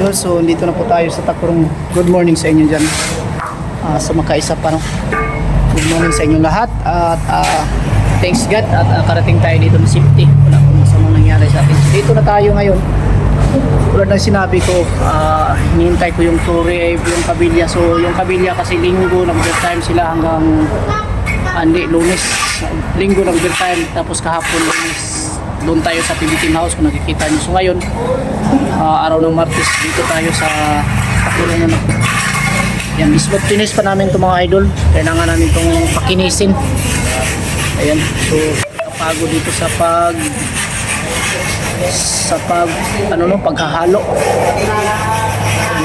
idol. So dito na po tayo sa Takurong. Good morning sa inyo dyan. Sa makaisa pa, no? Good morning sa inyong lahat. At thanks God at karating tayo dito ng safety. Wala pong masamang nangyari sa atin. Dito na tayo ngayon. Tulad ng sinabi ko, hinihintay ko yung Torre, yung Kabilya. So yung Kabilya kasi linggo, nag-overtime sila hanggang Lunes. Linggo nag-overtime, tapos kahapon Lunes. Doon tayo sa PB Team House kung nakikita nyo. So ngayon, araw ng Martes, dito tayo sa Takurong na. Yan, smooth finish pa namin itong mga idol. Kailangan namin itong pakinisin. Ayan, so kapagod dito sa paghahalo.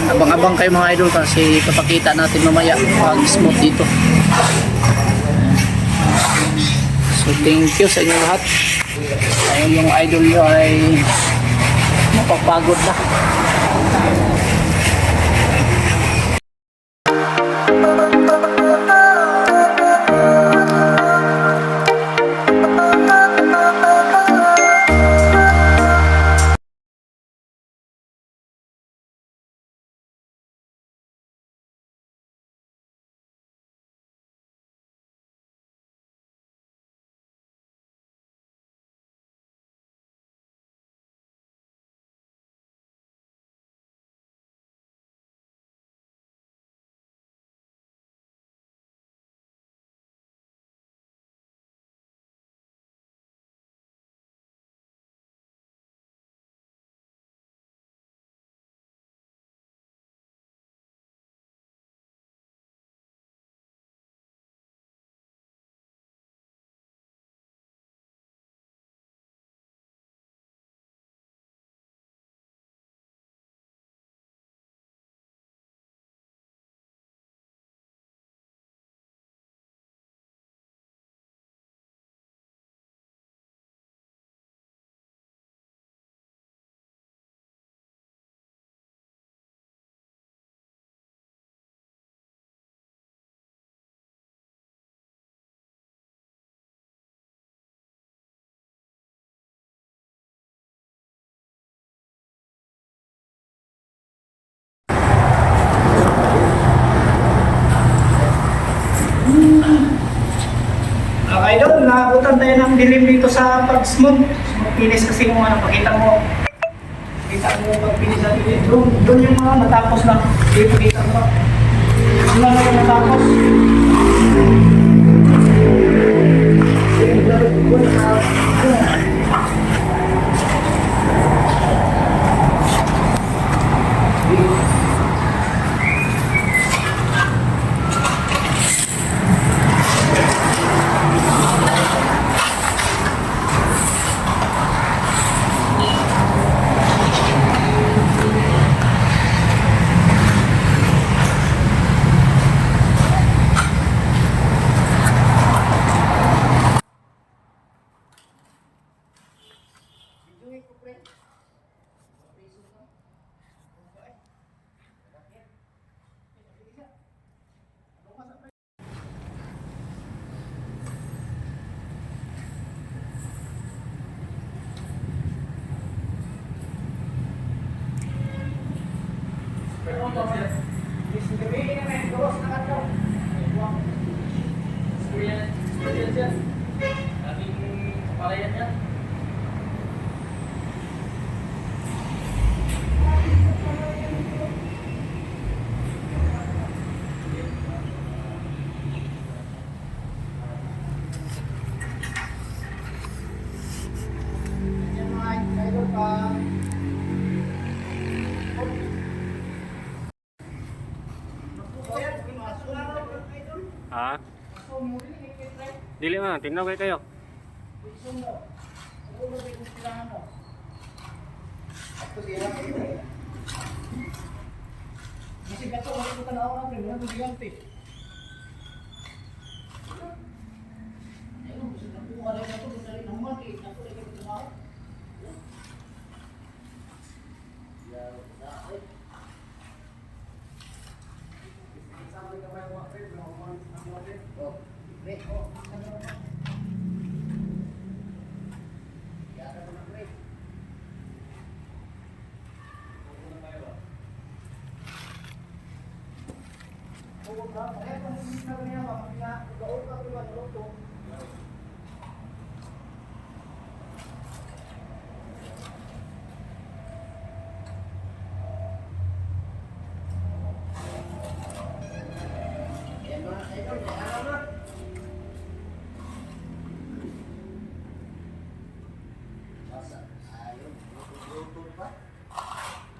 Abang-abang kayo mga idol kasi papakita natin mamaya pag smooth dito. So thank you sa inyo lahat. Ayun, yung idol nyo ay mapapagod na. Idol, naabutan tayo ng dilim dito sa pag-smooth. Pinis kasi yung pakita mo pag-pinis sa dilim. Doon yung mga natapos na. Dito kita mo. Sila na yung natapos. Dili man, tinaw kayo.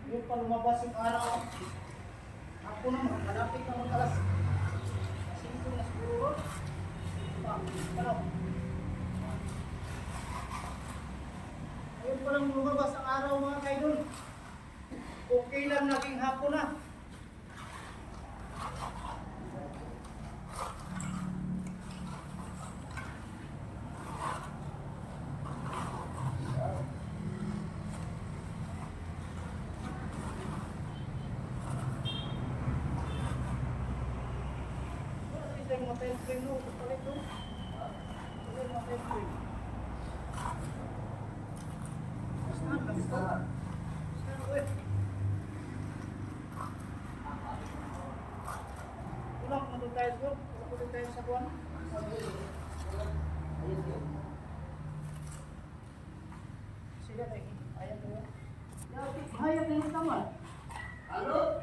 Yung pa lumabas yung araw. Ako naman, malapit na mag-alas 5 na siguro. Ano? Ayun pa lang lumabas ang araw mga kaidol. Okay lang naging hapon na. Hayat na yung tama. Halo?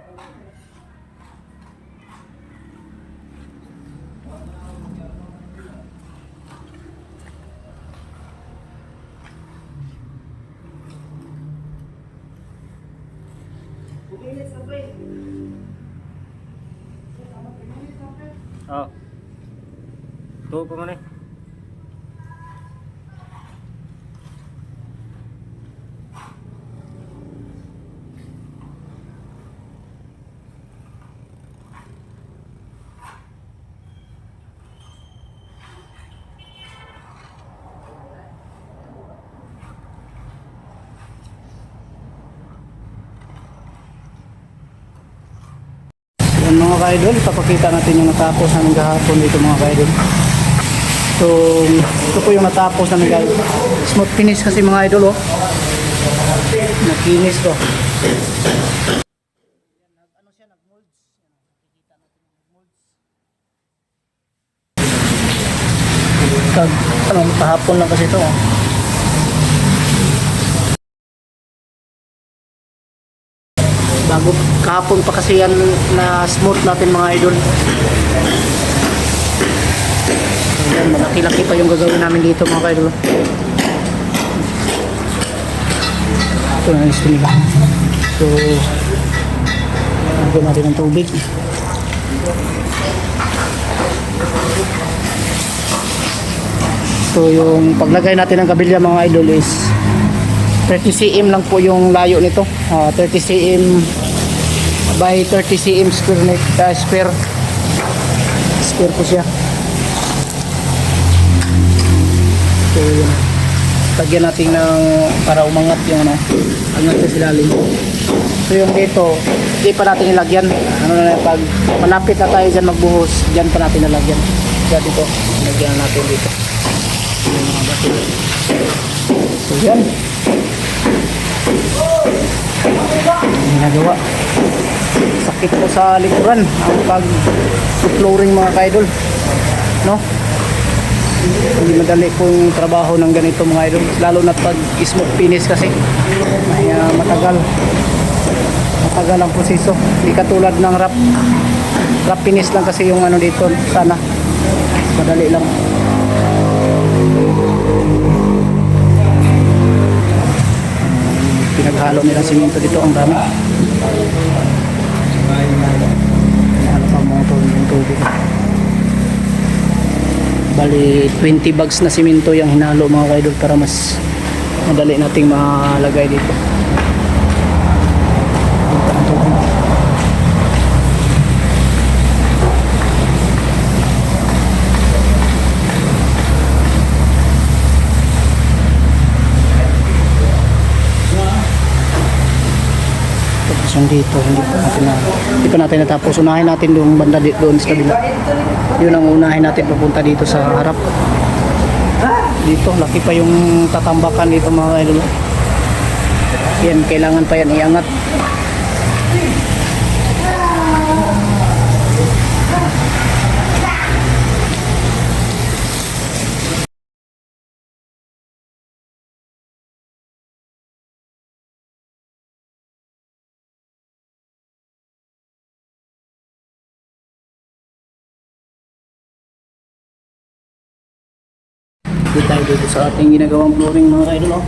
Oh. Tuh pa man eh. Yan mga ka-idol, papakita natin yung natapos namin kahapon dito mga ka-idol. So, ito po yung natapos namin guys. Smooth finish kasi mga idol oh. Nakinis to. Ano siya, nag-molds. Nakikita natin yung molds. Ano, kahapon lang kasi ito oh. Bago kahapon pa kasi yan na smooth natin mga idol. Ayan, malaki-laki pa yung gagawin namin dito mga idol. Ito na gusto nila. So, lagyan natin ng tubig. So, yung paglagay natin ng kabilya mga idol is 30 cm lang po yung layo nito. 30 cm by 30 cm square po siya. So yun, lagyan natin ng para umangat yung ano, angat sa silalim. So yung dito hindi pa natin ilagyan, ano na, pag malapit na tayo dyan magbuhos, dyan pa natin nalagyan. Kaya dito lagyan natin dito yung mga bato. So yan, ginagawa. Sakit po sa likuran ang pag-flooring mga ka-idol, no? Hindi madali pong trabaho ng ganito mga idol, lalo na pag smoke finish kasi ay matagal ang proseso. Hindi katulad ng wrap finish lang kasi yung ano dito, sana madali lang. Pinaghalo nila simento dito, ang dami. Ano pa motor yung tubig. Bali 20 bags na simento yung hinalo mga kaidol para mas madali nating malagay dito. Tapos dito hindi pa natin natapos. Unahin natin yung banda doon sa kabila. Yun ang unahin natin papunta dito sa harap. Dito laki pa yung tatambakan dito mga idol. Yan, kailangan pa yan iangat. tayo dito sa ating ginagawang flooring mga kaidol. Oh.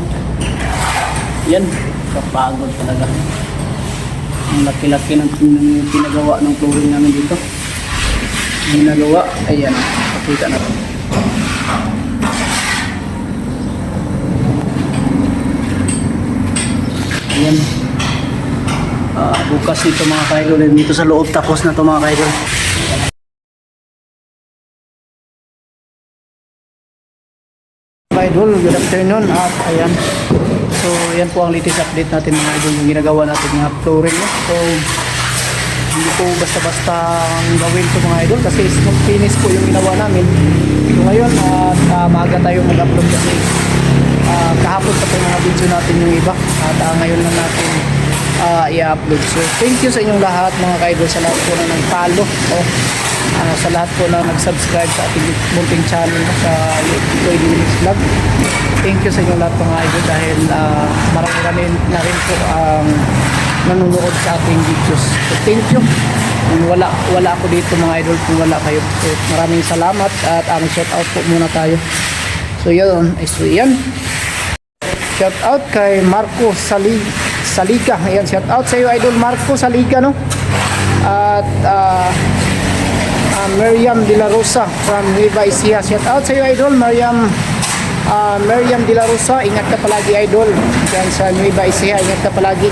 Yan, kapagod talaga. Ang laki-laki ng pinagawa ng flooring namin dito. Ginagawa, ayan, pakita natin. Ayan. Bukas nito mga kaidol, dito sa loob tapos na to mga kaidol. Idol, good afternoon at ayan. So yan po ang latest update natin mga idol, yung ginagawa natin ng flooring. No? So hindi po basta-basta ang gawin ko mga idol kasi smooth finish po yung ginawa namin. So ngayon at maaga tayo mag-upload kasi kahapon pa po yung mga video natin yung iba at ngayon lang natin i-upload. So thank you sa inyong lahat mga ka-idol, sa lahat po na nag-follow. Sa lahat po na nag-subscribe sa ating munting channel sa Lloyd Linux Vlog. Thank you sa inyong lahat mga idol dahil marami na rin po ang nanonood sa ating videos. So thank you. Wala ako dito mga idol kung wala kayo. So maraming salamat at shout out po muna tayo. So yun, yan. Shout out kay Marco Saliga. Ayan, shout out sa iyo idol Marco Saliga, no? At Miriam De La Rosa from Nueva Ecija. Shout out sa iyo idol Miriam De La Rosa. Ingat ka palagi idol diyan sa Nueva Ecija. Ingat ka palagi.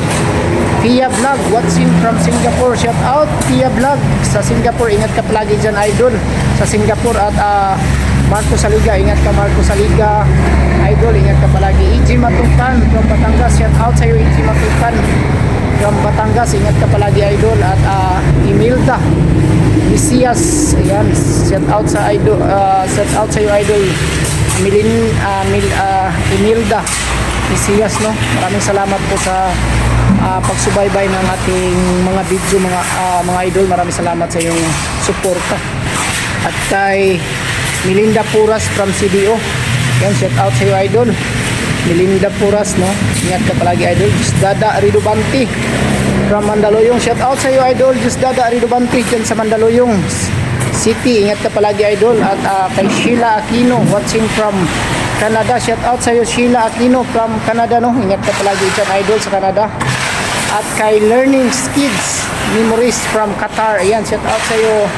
Pia Vlog watching from Singapore. Shout out Pia Vlog sa Singapore. Ingat ka palagi diyan idol sa Singapore. At Marco Saliga, ingat ka Marco Saliga idol, ingat ka palagi. EG Matukan from Batangas. Shout out sa iyo EG Matukan from Batangas. Ingat ka palagi idol. At Imelda Isias, ayan, shout out sa idol, shout out sa iyo idol Imelda Isias, no? Maraming salamat po sa pagsubaybay ng ating mga video mga idol. Maraming salamat sa iyong suporta. At kay Melinda Puras from CDO, yan, shout out sa iyo idol Melinda Puras, no? Ingat ka palagi idol. Dada Ridobanti from Mandaluyong, shout out sa iyo idol Dada Ridobanti dyan sa Mandaluyong City. Ingat ka palagi idol. At kay Sheila Aquino watching from Canada, shout out sa iyo Sheila Aquino from Canada, no? Ingat ka palagi dyan idol sa Canada. At kay Learning Kids Memories from Qatar, ayan, shout out sa iyo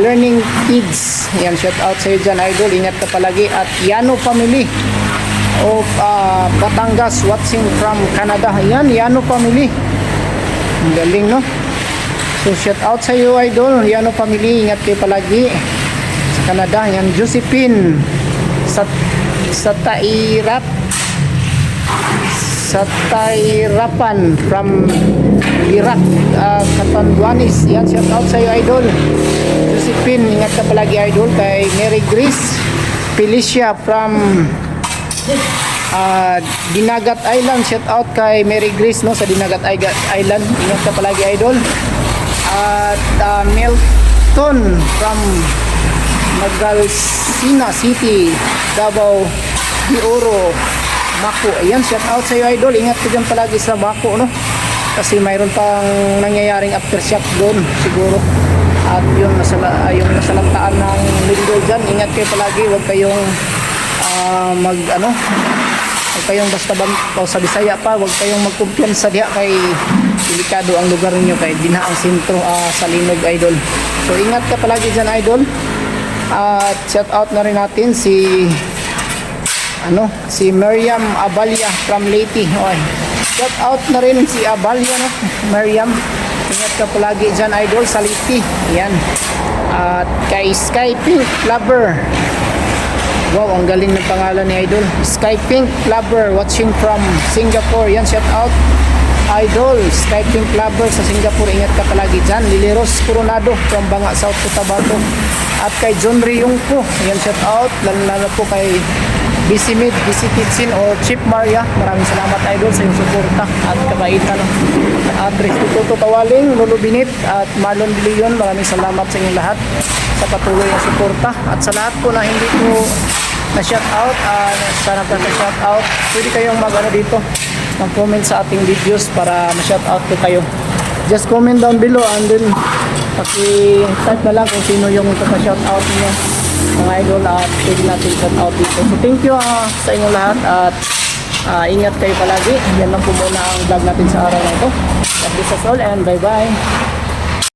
Learning Kids, ayan, shout out sa iyo dyan idol. Ingat ka palagi. At Yano Family of Batangas watching from Canada, ayan, Yano Family, ang galing, no? So shout out sa iyo idol Yano Family, ingat kayo palagi sa Canada. Yan, Josephine Satairapan from Iraq, Catanduanes. Yan, shout out sa iyo idol Josephine, ingat ka palagi idol. Kay Mary Grace Felicia from Dinagat Island, shout out kay Mary Grace, no, sa Dinagat Island. Ingat ka palagi idol. At Melton from Magalsina City, Davao de Oro, Mako. Ayan, shout out sa iyo idol. Ingat ka dyan palagi sa Mako, no, kasi mayroon pang nangyayaring aftershock doon siguro. At yung nasalantaan ng lindol dyan, ingat kayo palagi. Huwag kayong huwag kayong basta o sa Bisaya pa, huwag kayong magkumpiyansa diha kay delikado ang lugar ninyo, kay dinha ang sentro sa Linog idol. So ingat ka palagi dyan idol. At shout out na rin natin si Miriam Abalia from Leyte. Okay. Shout out na rin si Abalia, no? Miriam, ingat ka palagi dyan idol sa Leyte. Ayan. At kay Sky Pink Lover, wow, ang galing ng pangalan ni idol. Sky Pink Lover watching from Singapore. Yan, shout out idol Sky Pink Lover sa Singapore. Ingat ka palagi dyan. Liliros Coronado from Banga, South Cotabato. At kay John Riyongpo, yan, shout out lalo po kay BC Kitchen or Chip Maria. Maraming salamat idol sa iyong suporta at kabaitan. At Restituto Tawaling, Lolo Binit at Marlon Bilion, maraming salamat sa inyong lahat sa patuloy na suporta. At sa lahat po na hindi po na shout out, sa nagka-shout out, pwede kayong dito mag-comment sa ating videos para ma-shout out ko kayo. Just comment down below and then paki-type na lang kung sino yung magka-shout out niyo mga idol, at pwede natin shout out dito. So thank you sa inyo lahat, at ingat kayo palagi. Yan lang po muna ang vlog natin sa araw na ito. God bless us all and bye bye.